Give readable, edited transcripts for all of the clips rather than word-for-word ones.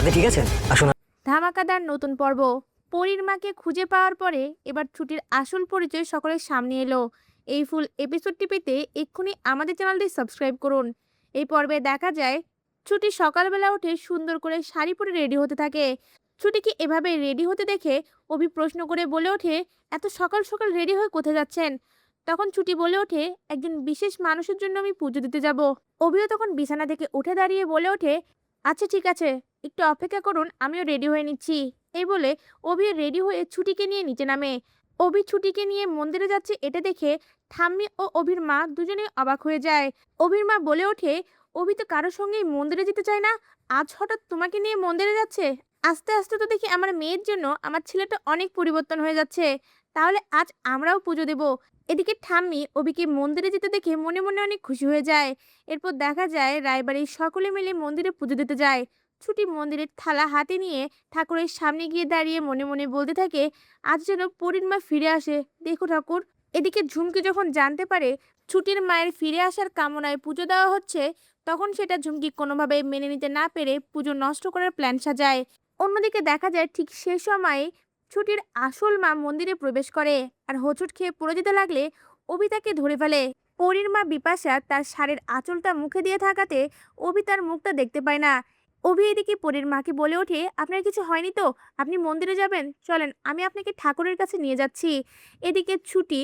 আপনি ঠিক আছেন? আসুন। ধামাকাদার নতুন পর্ব। পরীর মাকে খুঁজে পাওয়ার পরে এবার ছুটির আসল পরিচয় সকলের সামনে এলো। এই ফুল এপিসোডটি পেতে এক্ষুনি আমাদের চ্যানেলটি সাবস্ক্রাইব করুন। এই পর্বে দেখা যায় ছুটি সকালবেলা উঠে সুন্দর করে শাড়ি পরে রেডি হতে থাকে। ছুটিকে এভাবে রেডি হতে দেখে অভি প্রশ্ন করে বলে ওঠে, এত সকাল সকাল রেডি হয়ে কোথায় যাচ্ছেন? তখন ছুটি বলে ওঠে, একজন বিশেষ মানুষের জন্য আমি পুজো দিতে যাব। অভিও তখন বিছানা থেকে উঠে দাঁড়িয়ে বলে ওঠে, আচ্ছা ঠিক আছে, একটু অপেক্ষা করুন, আমিও রেডি হয়ে নিচ্ছি। এই বলে অভি রেডি হয়ে ছুটিকে নিয়ে নিচে নামে। অভি ছুটিকে নিয়ে মন্দিরে যাচ্ছে এটা দেখে ঠাম্মি ও অভির মা দুজনেই অবাক হয়ে যায়। অভির মা বলে ওঠে, অভি তো কারোর সঙ্গেই মন্দিরে যেতে চায় না, আজ হঠাৎ তোমাকে নিয়ে মন্দিরে যাচ্ছে। আস্তে আস্তে তো দেখি আমার মেয়ের জন্য আমার ছেলেটা অনেক পরিবর্তন হয়ে যাচ্ছে। তাহলে আজ আমরাও পুজো দেব। এদিকে ঠাম্মি অভিকে মন্দিরে যেতে দেখে মনে মনে অনেক খুশি হয়ে যায়। এরপর দেখা যায় রায়বাড়ির সকলে মিলে মন্দিরে পুজো দিতে যায়। ছুটি মন্দিরের থালা হাতে নিয়ে ঠাকুরের সামনে গিয়ে দাঁড়িয়ে মনে মনে বলতে থাকে, আজ যেন পরীর মা ফিরে আসে, দেখো ঠাকুর। এদিকে ঝুমকি যখন জানতে পারে ছুটির মায়ের ফিরে আসার কামনায় পুজো দেওয়া হচ্ছে, তখন সেটা ঝুমকি কোনোভাবে মেনে নিতে না পেরে পুজো নষ্ট করার প্ল্যান সাজায়। অন্যদিকে দেখা যায় ঠিক সে সময়ে ছুটির আসল মা মন্দিরে প্রবেশ করে আর হোঁচট খেয়ে পড়ে যেতে লাগলে অভি তাকে ধরে ফেলে। পরীর মা বিপাশা তার শাড়ির আঁচলটা মুখে দিয়ে থাকাতে অভি তার মুখটা দেখতে পায় না। অভি এদিকে পরীর মাকে বলে ওঠে, আপনার কিছু হয়নি তো? আপনি মন্দিরে যাবেন, চলেন আমি আপনাকে ঠাকুরের কাছে নিয়ে যাচ্ছি। এদিকে ছুটি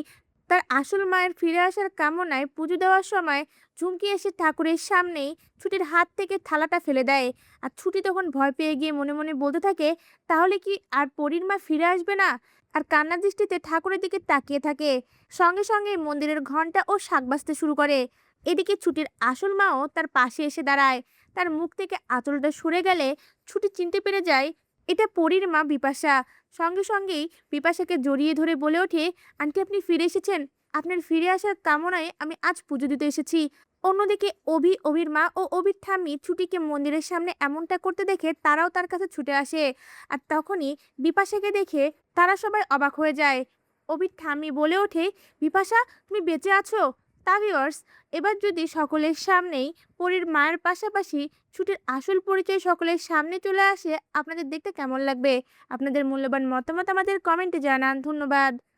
তার আসল মায়ের ফিরে আসার কামনায় পুজো দেওয়ার সময় ঝুমকি এসে ঠাকুরের সামনেই ছুটির হাত থেকে থালাটা ফেলে দেয়। আর ছুটি তখন ভয় পেয়ে গিয়ে মনে মনে বলতে থাকে, তাহলে কি আর পরীর মা ফিরে আসবে না? আর কান্না দৃষ্টিতে ঠাকুরের দিকে তাকিয়ে থাকে। সঙ্গে সঙ্গে মন্দিরের ঘন্টা ও শাঁখ বাজতে শুরু করে। এদিকে ছুটির আসল মাও তার পাশে এসে দাঁড়ায়। তার মুখ থেকে আঁচলটা সরে গেলে ছুটি চিনতে পেরে যায় এটা পরীর মা বিপাশা। সঙ্গে সঙ্গেই বিপাশাকে জড়িয়ে ধরে বলে ওঠে, আন্টি আপনি ফিরে এসেছেন, আপনার ফিরে আসার কামনায় আমি আজ পুজো দিতে এসেছি। অন্যদিকে অভি, অভির মা ও অভির ঠাম্মি ছুটিকে মন্দিরের সামনে এমনটা করতে দেখে তারাও তার কাছে ছুটে আসে। আর তখনই বিপাশাকে দেখে তারা সবাই অবাক হয়ে যায়। অভির ঠাম্মি বলে ওঠে, বিপাশা তুমি বেঁচে আছো? তা ভিউয়ার্স, এবার যদি সকলের সামনেই পরীর মায়ের পাশাপাশি ছুটির আসল পরিচয় সকলের সামনে চলে আসে, আপনাদের দেখতে কেমন লাগবে? আপনাদের মূল্যবান মতামত আমাদের কমেন্টে জানান। ধন্যবাদ।